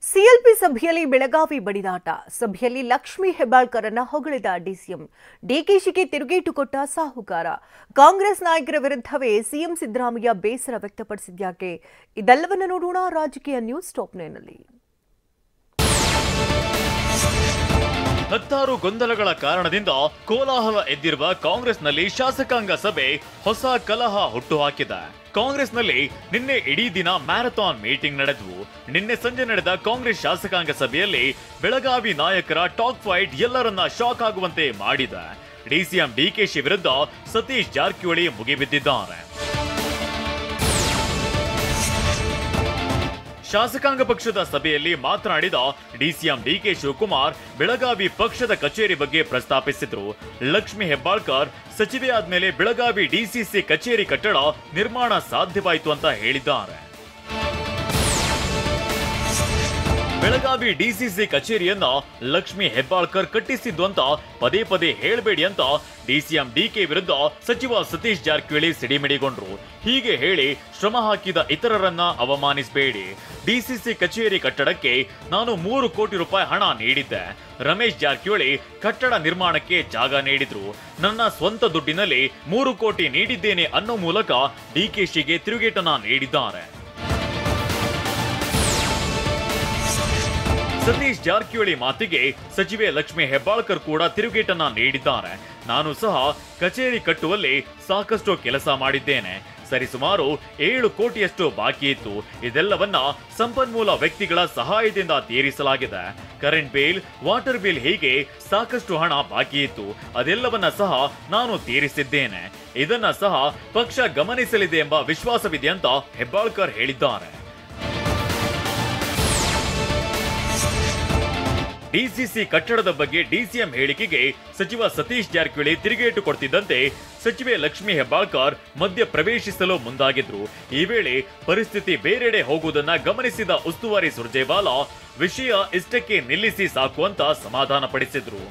CLP ಸಭೆಯಲ್ಲಿ ಬೆಳಗಾವಿ ಬಡಿದಾಟ. ಸಭೆಯಲ್ಲಿ Lakshmi ಹೆಬ್ಬಾಳ್ಕರನ್ನ ಹೊಗಳಿದ DCM. ಡಿಕೆಶಿಗೆ ತಿರುಗೇಟು ಕೊಟ್ಟ ಸಾಹುಕಾರ. ಕಾಂಗ್ರೆಸ್ ನಾಯಕರ ವಿರುದ್ಧವೇ ಸಿಎಂ ಸಿದ್ದರಾಮಯ್ಯ ಬೇಸರ ವ್ಯಕ್ತಪಡಿಸಿದ್ಯಾಕೆ? ಇದೆಲ್ಲವನ್ನ ನೋಡೋಣ ರಾಜಕೀಯ ನ್ಯೂಸ್ ಟಾಪ್ 9ನಲ್ಲಿ. ಹತ್ತಾರು ಗೊಂದಲಗಳ ಕಾರಣದಿಂದ ಕೋಲಾಹಲ ಎದ್ದಿರುವ ಕಾಂಗ್ರೆಸ್ನಲ್ಲಿ ಶಾಸಕಾಂಗ ಸಭೆ ಹೊಸ ಕಲಹ ಹುಟ್ಟುಹಾಕಿದೆ. ಕಾಂಗ್ರೆಸ್ನಲ್ಲಿ ನಿನ್ನೆ ಇಡೀ ದಿನ ಮ್ಯಾರಥಾನ್ ಮೀಟಿಂಗ್ ನಡೆದವು. ನಿನ್ನೆ ಸಂಜೆ ನಡೆದ ಕಾಂಗ್ರೆಸ್ ಶಾಸಕಾಂಗ ಸಭೆಯಲ್ಲಿ ಬೆಳಗಾವಿ ನಾಯಕರ ಟಾಕ್ ಫೈಟ್ ಎಲ್ಲರನ್ನ ಶಾಕ್ ಆಗುವಂತೆ ಮಾಡಿದೆ. ಡಿಸಿಎಂ ಡಿಕೆಶಿ ವಿರುದ್ಧ ಸತೀಶ್ ಜಾರಕಿಹೊಳಿ ಮುಗಿಬಿದ್ದಿದ್ದಾರೆ. ಶಾಸಕಾಂಗ ಪಕ್ಷದ ಸಭೆಯಲ್ಲಿ ಮಾತನಾಡಿದ ಡಿಸಿಎಂ ಡಿಕೆ ಶಿವಕುಮಾರ್ ಬೆಳಗಾವಿ ಪಕ್ಷದ ಕಚೇರಿ ಬಗ್ಗೆ ಪ್ರಸ್ತಾಪಿಸಿದ್ರು. ಲಕ್ಷ್ಮೀ ಹೆಬ್ಬಾಳ್ಕರ್ ಸಚಿವೆ ಆದ್ಮೇಲೆ ಬೆಳಗಾವಿ ಡಿಸಿಸಿ ಕಚೇರಿ ಕಟ್ಟಡ ನಿರ್ಮಾಣ ಸಾಧ್ಯವಾಯಿತು ಅಂತ ಹೇಳಿದ್ದಾರೆ. ಬೆಳಗಾವಿ ಡಿಸಿಸಿ ಕಚೇರಿಯನ್ನ ಲಕ್ಷ್ಮೀ ಹೆಬ್ಬಾಳ್ಕರ್ ಕಟ್ಟಿಸಿದ್ದು ಅಂತ ಪದೇ ಪದೇ ಹೇಳಬೇಡಿ ಅಂತ ಡಿಸಿಎಂ ಡಿಕೆ ವಿರುದ್ಧ ಸಚಿವ ಸತೀಶ್ ಜಾರಕಿಹೊಳಿ ಸಿಡಿಮಿಡಿಗೊಂಡ್ರು. ಹೀಗೆ ಹೇಳಿ ಶ್ರಮ ಹಾಕಿದ ಇತರರನ್ನ ಅವಮಾನಿಸಬೇಡಿ. ಡಿಸಿಸಿ ಕಚೇರಿ ಕಟ್ಟಡಕ್ಕೆ ನಾನು 3 ಕೋಟಿ ರೂಪಾಯಿ ಹಣ ನೀಡಿದ್ದೆ. ರಮೇಶ್ ಜಾರಕಿಹೊಳಿ ಕಟ್ಟಡ ನಿರ್ಮಾಣಕ್ಕೆ ಜಾಗ ನೀಡಿದ್ರು. ನನ್ನ ಸ್ವಂತ ದುಡ್ಡಿನಲ್ಲಿ 3 ಕೋಟಿ ನೀಡಿದ್ದೇನೆ ಅನ್ನೋ ಮೂಲಕ ಡಿಕೆಶಿಗೆ ತಿರುಗೇಟನ್ನ ನೀಡಿದ್ದಾರೆ. ಸತೀಶ್ ಜಾರಕಿಹೊಳಿ ಮಾತಿಗೆ ಸಚಿವೆ ಲಕ್ಷ್ಮೀ ಹೆಬ್ಬಾಳ್ಕರ್ ಕೂಡ ತಿರುಗೇಟನ್ನ ನೀಡಿದ್ದಾರೆ. ನಾನು ಸಹ ಕಚೇರಿ ಕಟ್ಟುವಲ್ಲಿ ಸಾಕಷ್ಟು ಕೆಲಸ ಮಾಡಿದ್ದೇನೆ. ಸರಿಸುಮಾರು 7 ಕೋಟಿಯಷ್ಟು ಬಾಕಿ ಇತ್ತು. ಇದೆಲ್ಲವನ್ನ ಸಂಪನ್ಮೂಲ ವ್ಯಕ್ತಿಗಳ ಸಹಾಯದಿಂದ ತೀರಿಸಲಾಗಿದೆ. ಕರೆಂಟ್ ಬಿಲ್, ವಾಟರ್ ಬಿಲ್ ಹೀಗೆ ಸಾಕಷ್ಟು ಹಣ ಬಾಕಿ ಇತ್ತು. ಅದೆಲ್ಲವನ್ನ ಸಹ ನಾನು ತೀರಿಸಿದ್ದೇನೆ. ಇದನ್ನ ಸಹ ಪಕ್ಷ ಗಮನಿಸಲಿದೆ ಎಂಬ ವಿಶ್ವಾಸವಿದೆ ಅಂತ ಹೆಬ್ಬಾಳ್ಕರ್ ಹೇಳಿದ್ದಾರೆ. ಡಿಸಿಸಿ ಕಟ್ಟಡದ ಬಗ್ಗೆ ಡಿಸಿಎಂ ಹೇಳಿಕೆಗೆ ಸಚಿವ ಸತೀಶ್ ಜಾರಕಿಹೊಳಿ ತಿರುಗೇಟು ಕೊಡ್ತಿದ್ದಂತೆ ಸಚಿವೆ ಲಕ್ಷ್ಮೀ ಹೆಬ್ಬಾಳ್ಕರ್ ಮಧ್ಯ ಪ್ರವೇಶಿಸಲು ಮುಂದಾಗಿದ್ರು. ಈ ವೇಳೆ ಪರಿಸ್ಥಿತಿ ಬೇರೆಡೆ ಹೋಗುವುದನ್ನ ಗಮನಿಸಿದ ಉಸ್ತುವಾರಿ ಸುರ್ಜೇವಾಲಾ ವಿಷಯ ಇಷ್ಟಕ್ಕೆ ನಿಲ್ಲಿಸಿ ಸಾಕು ಅಂತ ಸಮಾಧಾನ ಪಡಿಸಿದ್ರು.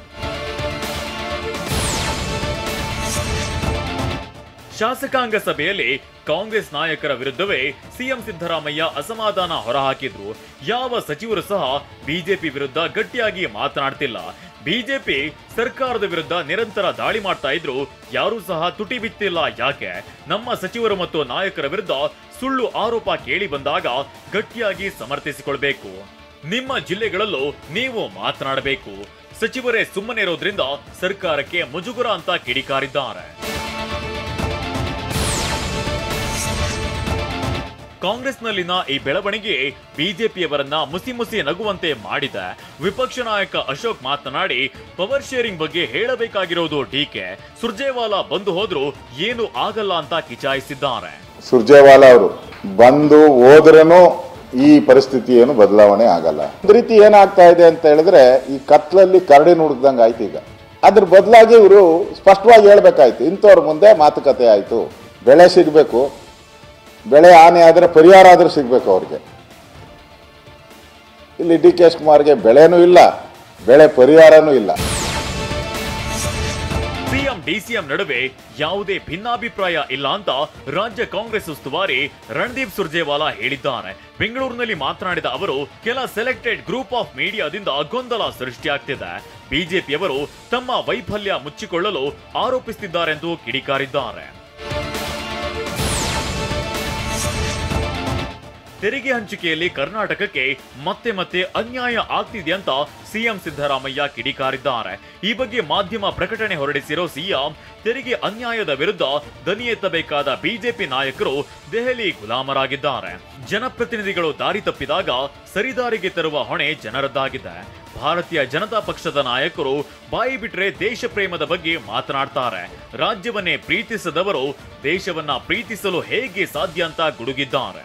ಶಾಸಕಾಂಗ ಸಭೆಯಲ್ಲಿ ಕಾಂಗ್ರೆಸ್ ನಾಯಕರ ವಿರುದ್ಧವೇ ಸಿಎಂ ಸಿದ್ದರಾಮಯ್ಯ ಅಸಮಾಧಾನ ಹೊರಹಾಕಿದ್ರು. ಯಾವ ಸಚಿವರು ಸಹ ಬಿಜೆಪಿ ವಿರುದ್ಧ ಗಟ್ಟಿಯಾಗಿ ಮಾತನಾಡ್ತಿಲ್ಲ. ಬಿಜೆಪಿ ಸರ್ಕಾರದ ವಿರುದ್ಧ ನಿರಂತರ ದಾಳಿ ಮಾಡ್ತಾ ಇದ್ರು. ಯಾರೂ ಸಹ ತುಟಿ ಬಿತ್ತಿಲ್ಲ. ಯಾಕೆ? ನಮ್ಮ ಸಚಿವರು ಮತ್ತು ನಾಯಕರ ವಿರುದ್ಧ ಸುಳ್ಳು ಆರೋಪ ಕೇಳಿ ಬಂದಾಗ ಗಟ್ಟಿಯಾಗಿ ಸಮರ್ಥಿಸಿಕೊಳ್ಬೇಕು. ನಿಮ್ಮ ಜಿಲ್ಲೆಗಳಲ್ಲೂ ನೀವು ಮಾತನಾಡಬೇಕು. ಸಚಿವರೇ ಸುಮ್ಮನೆ ಇರೋದ್ರಿಂದ ಸರ್ಕಾರಕ್ಕೆ ಮುಜುಗರ ಅಂತ ಕಿಡಿಕಾರಿದ್ದಾರೆ. ಕಾಂಗ್ರೆಸ್ನಲ್ಲಿನ ಈ ಬೆಳವಣಿಗೆ ಬಿಜೆಪಿಯವರನ್ನ ಮುಸಿ ಮುಸಿ ನಗುವಂತೆ ಮಾಡಿದೆ. ವಿಪಕ್ಷ ನಾಯಕ ಅಶೋಕ್ ಮಾತನಾಡಿ ಪವರ್ ಶೇರಿಂಗ್ ಬಗ್ಗೆ ಹೇಳಬೇಕಾಗಿರೋದು ಡಿಕೆ. ಸುರ್ಜೇವಾಲಾ ಬಂದು ಹೋದ್ರು ಏನು ಆಗಲ್ಲ ಅಂತ ಕಿಚಾಯಿಸಿದ್ದಾರೆ. ಸುರ್ಜೇವಾಲಾ ಅವರು ಬಂದು ಹೋದ್ರೂ ಈ ಪರಿಸ್ಥಿತಿ ಏನು ಬದಲಾವಣೆ ಆಗಲ್ಲ. ಒಂದು ರೀತಿ ಏನಾಗ್ತಾ ಇದೆ ಅಂತ ಹೇಳಿದ್ರೆ ಈ ಕತ್ಲಲ್ಲಿ ಕರಡಿ ನುಡ್ದಂಗೆ ಆಯ್ತು. ಈಗ ಅದ್ರ ಬದಲಾಗಿ ಇವರು ಸ್ಪಷ್ಟವಾಗಿ ಹೇಳ್ಬೇಕಾಯ್ತು. ಇಂಥವ್ರ ಮುಂದೆ ಮಾತುಕತೆ ಆಯ್ತು. ಬೆಳೆ ಸಿಗ್ಬೇಕು, ಬೆಳೆ ಹಾನಿ ಆದರೆ ಪರಿಹಾರ ಆದ್ರೂ ಸಿಗ್ಬೇಕು ಅವ್ರಿಗೆ. ಇಲ್ಲಿ ಡಿಕೆ ಶಿವಕುಮಾರ್ಗೆ ಬೆಳೆನೂ ಇಲ್ಲ, ಬೆಳೆ ಪರಿಹಾರನೂ ಇಲ್ಲ. ಸಿಎಂ ಡಿಸಿಎಂ ನಡುವೆ ಯಾವುದೇ ಭಿನ್ನಾಭಿಪ್ರಾಯ ಇಲ್ಲ ಅಂತ ರಾಜ್ಯ ಕಾಂಗ್ರೆಸ್ ಉಸ್ತುವಾರಿ ರಣದೀಪ್ ಸುರ್ಜೇವಾಲಾ ಹೇಳಿದ್ದಾರೆ. ಬೆಂಗಳೂರಿನಲ್ಲಿ ಮಾತನಾಡಿದ ಅವರು ಕೆಲ ಸೆಲೆಕ್ಟೆಡ್ ಗ್ರೂಪ್ ಆಫ್ ಮೀಡಿಯಾದಿಂದ ಗೊಂದಲ ಸೃಷ್ಟಿಯಾಗ್ತಿದೆ. ಬಿಜೆಪಿಯವರು ತಮ್ಮ ವೈಫಲ್ಯ ಮುಚ್ಚಿಕೊಳ್ಳಲು ಆರೋಪಿಸುತ್ತಿದ್ದಾರೆಂದು ಕಿಡಿಕಾರಿದ್ದಾರೆ. ತೆರಿಗೆ ಹಂಚಿಕೆಯಲ್ಲಿ ಕರ್ನಾಟಕಕ್ಕೆ ಮತ್ತೆ ಮತ್ತೆ ಅನ್ಯಾಯ ಆಗ್ತಿದೆ ಅಂತ ಸಿಎಂ ಸಿದ್ದರಾಮಯ್ಯ ಕಿಡಿಕಾರಿದ್ದಾರೆ. ಈ ಬಗ್ಗೆ ಮಾಧ್ಯಮ ಪ್ರಕಟಣೆ ಹೊರಡಿಸಿರೋ ಸಿಎಂ ತೆರಿಗೆ ಅನ್ಯಾಯದ ವಿರುದ್ಧ ದನಿ ಎತ್ತಬೇಕಾದ ಬಿಜೆಪಿ ನಾಯಕರು ದೆಹಲಿ ಗುಲಾಮರಾಗಿದ್ದಾರೆ. ಜನಪ್ರತಿನಿಧಿಗಳು ದಾರಿ ತಪ್ಪಿದಾಗ ಸರಿದಾರಿಗೆ ತರುವ ಹೊಣೆ ಜನರದ್ದಾಗಿದೆ. ಭಾರತೀಯ ಜನತಾ ಪಕ್ಷದ ನಾಯಕರು ಬಾಯಿ ಬಿಟ್ರೆ ದೇಶ ಪ್ರೇಮದ ಬಗ್ಗೆ ಮಾತನಾಡ್ತಾರೆ. ರಾಜ್ಯವನ್ನೇ ಪ್ರೀತಿಸದವರು ದೇಶವನ್ನ ಪ್ರೀತಿಸಲು ಹೇಗೆ ಸಾಧ್ಯ ಅಂತ ಗುಡುಗಿದ್ದಾರೆ.